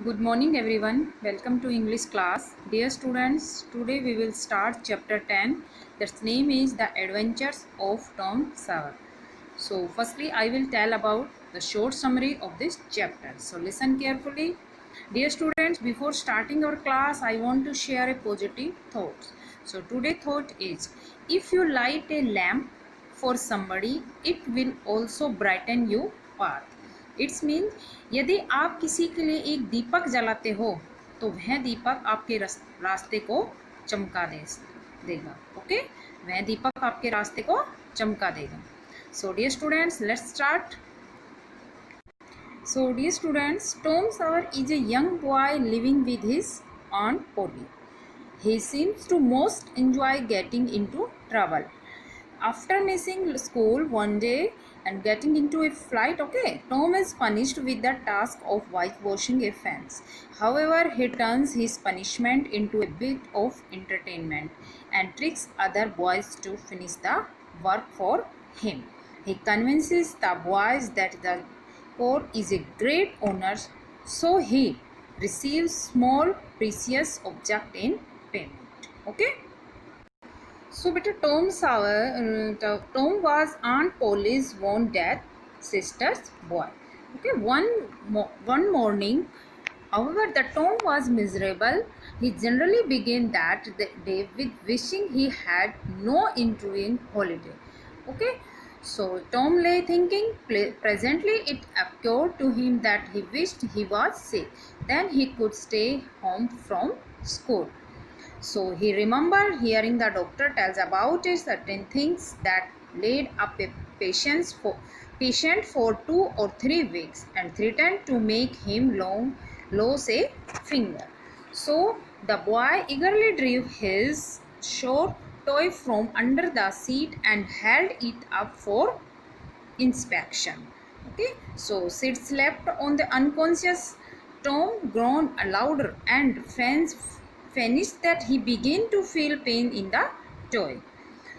Good morning everyone. Welcome to English class. Dear students, today we will start chapter 10. That's name is The Adventures of Tom Sawyer. So firstly I will tell about the short summary of this chapter. So listen carefully. Dear students, before starting our class I want to share a positive thought. So today thought is, if you light a lamp for somebody, it will also brighten your path. It's mean यदि आप किसी के लिए एक दीपक जलाते हो तो वह दीपक आपके रास्ते को चमका देगा। ओके, वह दीपक आपके रास्ते को चमका देगा। So dear students, let's start. So dear students, Tom Sawyer is a young boy living with his aunt Polly. He seems to most enjoy getting into trouble. After missing school one day and getting into a fight, Tom is punished with the task of whitewashing a fence. However, he turns his punishment into a bit of entertainment and tricks other boys to finish the work for him. He convinces the boys that the court is a great honor, so he receives small precious object in payment. Okay. So, beta Tom was Aunt Polly's one dead sister's boy. Okay, one morning, however, the Tom was miserable. He generally began that day with wishing he had no ensuing holiday. Okay, so Tom lay thinking. Presently, it occurred to him that he wished he was sick. Then he could stay home from school. So he remembered hearing the doctor tells about it, certain things that laid up a patient for 2 or 3 weeks and threatened to make him lose a finger. So the boy eagerly drew his short toy from under the seat and held it up for inspection. Okay, so Sid slept on the unconscious Tom, groaned louder and finished that he began to feel pain in the toy.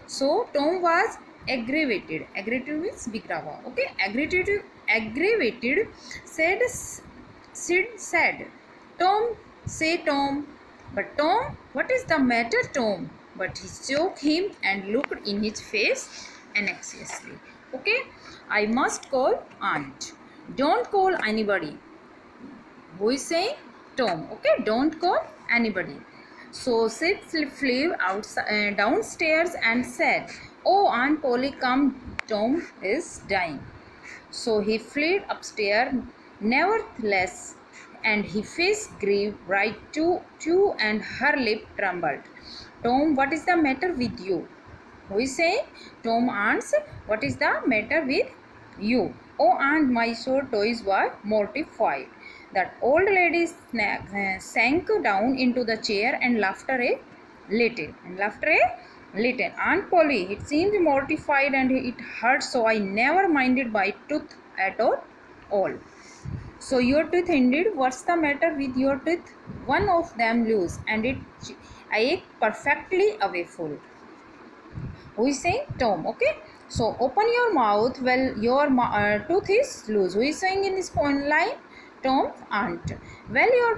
So Tom was aggravated. Aggravated means bigrava. Okay, aggravated. Sid said, "Tom, say Tom." But Tom, what is the matter, Tom? But he shook him and looked in his face anxiously. Okay, I must call aunt. Don't call anybody. Who is saying? Tom. Okay, don't call anybody. So Sid flew downstairs and said, "Oh, Aunt Polly, come, Tom is dying." So he fled upstairs, nevertheless, and his face grew bright too, and her lip trembled. "Tom, what is the matter with you?" Who is saying? Tom answered, "What is the matter with you?" "Oh, aunt, my sore toys were mortified." That old lady sank down into the chair and laughed a little. "Aunt Polly, it seemed mortified and it hurt, so I never minded my tooth at all." "So your tooth indeed? What's the matter with your tooth?" "One of them loose, and it ached perfectly awful." Who is saying? Tom. Okay, so open your mouth. Well, your tooth is loose. Who is saying in this point line? Tom. Aunt. Well, your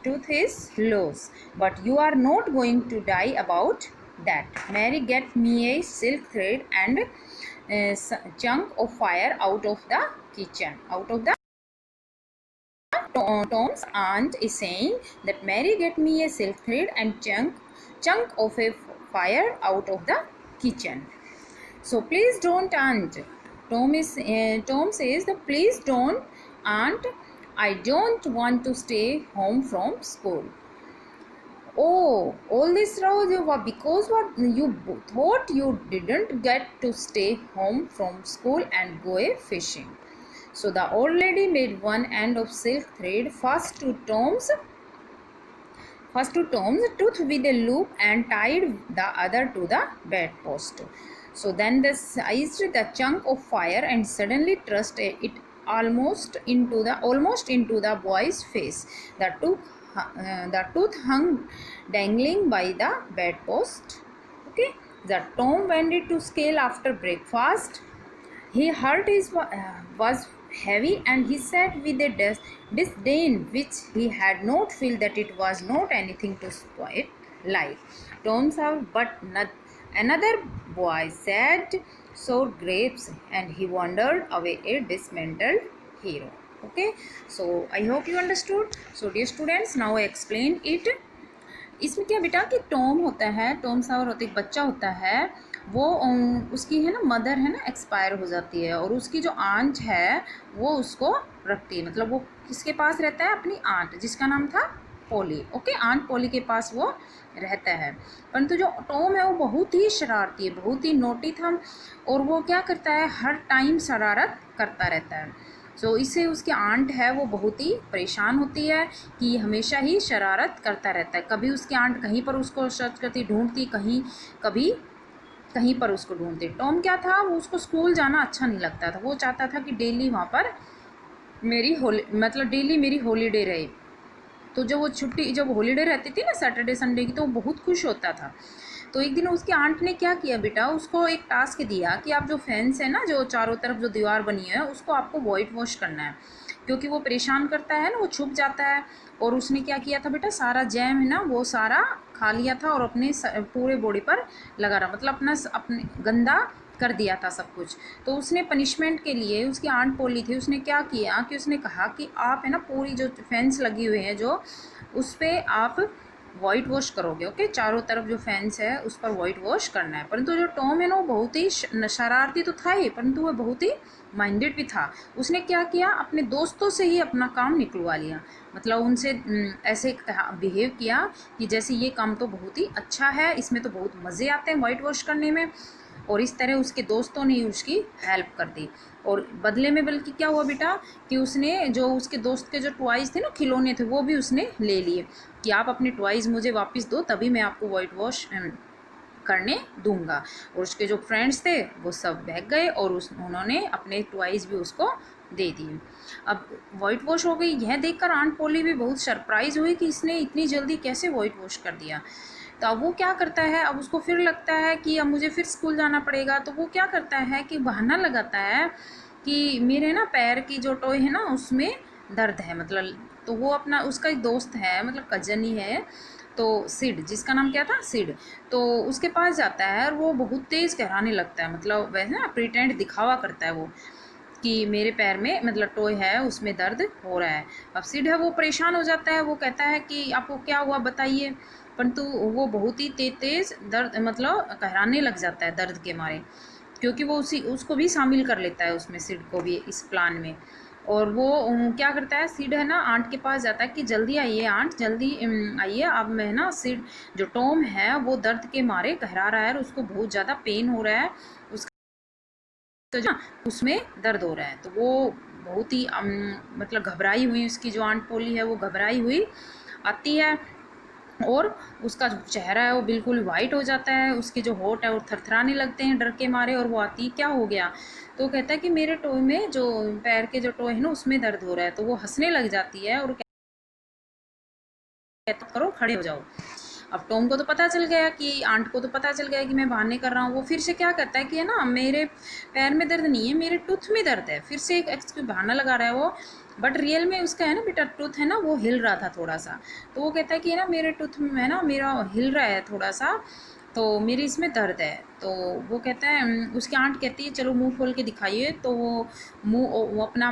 tooth is loose, but you are not going to die about that. Mary, get me a silk thread and a chunk of fire out of the kitchen. Tom's aunt is saying that Mary, get me a silk thread and chunk of a fire out of the kitchen. So please don't, aunt. Tom says that please don't, aunt. I don't want to stay home from school. "Oh, all this row because what you thought you didn't get to stay home from school and go fishing." So the old lady made one end of silk thread fast to Tom's tooth with a loop and tied the other to the bedpost. So then they seized the chunk of fire and suddenly thrust it almost into the boy's face. The tooth hung dangling by the bedpost. Okay, the Tom went to scale after breakfast. He hurt his was heavy, and he said with a disdain which he had not felt that it was not anything to spoil life. Tom Sawyer, but not, another boy said sour grapes, and he wandered away a dismantled hero. Okay, so I hope you understood. So dear students, now I explain it. इसमें क्या बेटा कि Tom होता है, Tom सावर होता है, एक बच्चा होता है, वो उसकी है ना मदर है ना एक्सपायर हो जाती है, और उसकी जो आंट है वो उसको रखती है, मतलब वो किसके पास रहता है, अपनी आंट जिसका नाम था पोली। ओके, आंट पोली के पास वो रहता है। परंतु जो टॉम है वो बहुत ही शरारती है, बहुत ही नोटी था, और वो क्या करता है, हर टाइम शरारत करता रहता है। सो इससे उसकी आंट है वो बहुत ही परेशान होती है कि हमेशा ही शरारत करता रहता है। कभी उसकी आंट कहीं पर उसको सर्च करती ढूंढती, कहीं कभी कहीं पर उसको ढूंढती। टॉम क्या था, वो उसको स्कूल जाना अच्छा नहीं लगता था, वो चाहता था कि डेली वहाँ पर मेरी मतलब डेली मेरी हॉलीडे रहे। तो जब वो छुट्टी, जब हॉलीडे रहती थी ना सैटरडे संडे की, तो वो बहुत खुश होता था। तो एक दिन उसकी आंट ने क्या किया बेटा, उसको एक टास्क दिया कि आप जो फेंस है ना, जो चारों तरफ जो दीवार बनी है, उसको आपको वाइट वॉश करना है, क्योंकि वो परेशान करता है ना, वो छुप जाता है। और उसने क्या किया था बेटा, सारा जैम है ना वो सारा खा लिया था और अपने पूरे बॉडी पर लगा रहा, मतलब अपने गंदा कर दिया था सब कुछ। तो उसने पनिशमेंट के लिए, उसकी आंट पोली थी, उसने क्या किया कि उसने कहा कि आप है ना पूरी जो फेंस लगी हुई है जो, उस पर आप वाइट वॉश करोगे। ओके, चारों तरफ जो फेंस है उस पर वाइट वॉश करना है। परंतु जो टॉम है ना वो बहुत ही शरारती तो था ही, परंतु वह बहुत ही माइंडेड भी था। उसने क्या किया, अपने दोस्तों से ही अपना काम निकलवा लिया, मतलब उनसे ऐसे बिहेव किया कि जैसे ये काम तो बहुत ही अच्छा है, इसमें तो बहुत मज़े आते हैं वाइट वॉश करने में। और इस तरह उसके दोस्तों ने उसकी हेल्प कर दी। और बदले में बल्कि क्या हुआ बेटा कि उसने जो उसके दोस्त के जो टॉयज़ थे ना, खिलौने थे, वो भी उसने ले लिए कि आप अपने टॉयज़ मुझे वापस दो, तभी मैं आपको वाइट वॉश करने दूंगा। और उसके जो फ्रेंड्स थे वो सब भाग गए, और उन्होंने अपने टॉयज़ भी उसको दे दिए। अब वाइट वॉश हो गई, यह देखकर आंट पोली भी बहुत सरप्राइज हुई कि इसने इतनी जल्दी कैसे वाइट वॉश कर दिया। तो अब वो क्या करता है, अब उसको फिर लगता है कि अब मुझे फिर स्कूल जाना पड़ेगा। तो वो क्या करता है कि बहाना लगाता है कि मेरे ना पैर की जो टॉय है ना उसमें दर्द है, मतलब। तो वो अपना, उसका एक दोस्त है, मतलब कजन ही है, तो सिड, जिसका नाम क्या था, सिड। तो उसके पास जाता है और वो बहुत तेज़ कहराने लगता है, मतलब वैसे ना प्रिटेंड दिखावा करता है वो कि मेरे पैर में मतलब टॉय है उसमें दर्द हो रहा है। अब सिड है वो परेशान हो जाता है, वो कहता है कि आपको क्या हुआ बताइए। परंतु वो बहुत ही तेज़ दर्द मतलब कहराने लग जाता है दर्द के मारे, क्योंकि वो उसको भी शामिल कर लेता है उसमें, सिड को भी इस प्लान में। और वो क्या करता है, सिड है ना आंट के पास जाता है कि जल्दी आइए आंट, जल्दी आइए, अब मैं ना सिड, जो टॉम है वो दर्द के मारे कहरा रहा है और उसको बहुत ज़्यादा पेन हो रहा है, उसका तो जो उसमें दर्द हो रहा है। तो वो बहुत ही मतलब घबराई हुई, उसकी जो आंट पोली है वो घबराई हुई आती है, और उसका जो चेहरा है वो बिल्कुल वाइट हो जाता है, उसके जो होंठ है वो थरथराने लगते हैं डर के मारे। और वो आती, क्या हो गया, तो वो कहता है कि मेरे टोए में जो पैर के जो टोए है ना उसमें दर्द हो रहा है। तो वो हंसने लग जाती है और कहता, करो खड़े हो जाओ। अब टॉम को तो पता चल गया कि, आंट को तो पता चल गया कि मैं बहाने कर रहा हूँ। वो फिर से क्या करता है कि है ना, मेरे पैर में दर्द नहीं है, मेरे टूथ में दर्द है, फिर से एक एक्सक्यूज बहाना लगा रहा है वो। बट रियल में उसका है ना बेटा टूथ है ना वो हिल रहा था थोड़ा सा। तो वो कहता है कि है ना मेरे टूथ में है ना मेरा हिल रहा है थोड़ा सा, तो मेरी इसमें दर्द है। तो वो कहता है, उसकी आंट कहती है चलो मुंह खोल के दिखाइए। तो वो अपना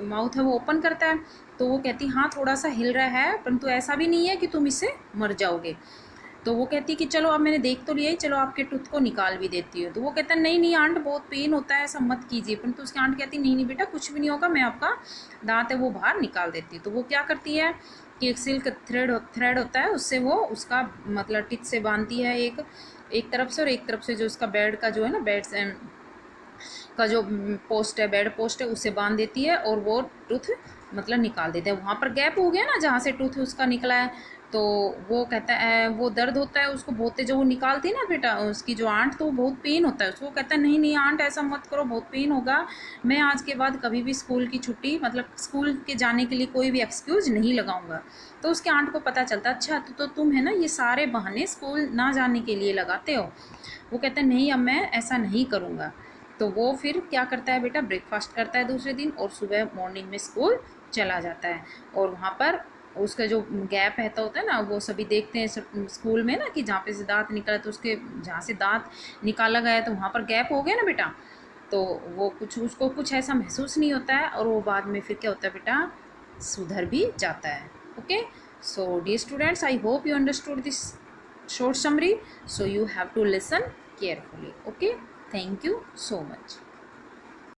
माउथ है वो ओपन करता है। तो वो कहती हाँ थोड़ा सा हिल रहा है, परंतु ऐसा भी नहीं है कि तुम इससे मर जाओगे। तो वो कहती कि चलो अब मैंने देख तो लिया ही, चलो आपके टूथ को निकाल भी देती हूँ। तो वो कहता है नहीं नहीं आंट बहुत पेन होता है, ऐसा मत कीजिए। परंतु उसकी आंट कहती नहीं नहीं बेटा कुछ भी नहीं होगा, मैं आपका दांत है वो बाहर निकाल देती हूँ। तो वो क्या करती है कि एक सिल्क थ्रेड होता है, उससे वो उसका मतलब टिच से बांधती है, एक एक तरफ से, और एक तरफ से जो उसका बेड का जो है ना, बेड का जो पोस्ट है, बेड पोस्ट है, उससे बांध देती है, और वो टूथ मतलब निकाल देते हैं। वहाँ पर गैप हो गया ना जहाँ से टूथ उसका निकला है। तो वो कहता है, वो दर्द होता है उसको बहुत, जो वो निकालती है ना बेटा उसकी जो आंट, तो वो बहुत पेन होता है उसको। कहता है नहीं नहीं आंट ऐसा मत करो, बहुत पेन होगा, मैं आज के बाद कभी भी स्कूल की छुट्टी, मतलब स्कूल के जाने के लिए कोई भी एक्सक्यूज़ नहीं लगाऊंगा। तो उसके आंट को पता चलता, अच्छा तो तुम है ना ये सारे बहाने स्कूल ना जाने के लिए लगाते हो। वो कहता है नहीं अब मैं ऐसा नहीं करूँगा। तो वो फिर क्या करता है बेटा, ब्रेकफास्ट करता है दूसरे दिन और सुबह मॉर्निंग में स्कूल चला जाता है। और वहाँ पर उसका जो गैप रहता होता है ना, वो सभी देखते हैं स्कूल में ना कि जहाँ पे से दांत निकला, तो उसके जहाँ से दांत निकाला गया है तो वहाँ पर गैप हो गया ना बेटा, तो वो कुछ उसको कुछ ऐसा महसूस नहीं होता है, और वो बाद में फिर क्या होता है बेटा, सुधर भी जाता है। Okay, so dear students, I hope you understood this short summary, so you have to listen carefully. Okay, thank you so much.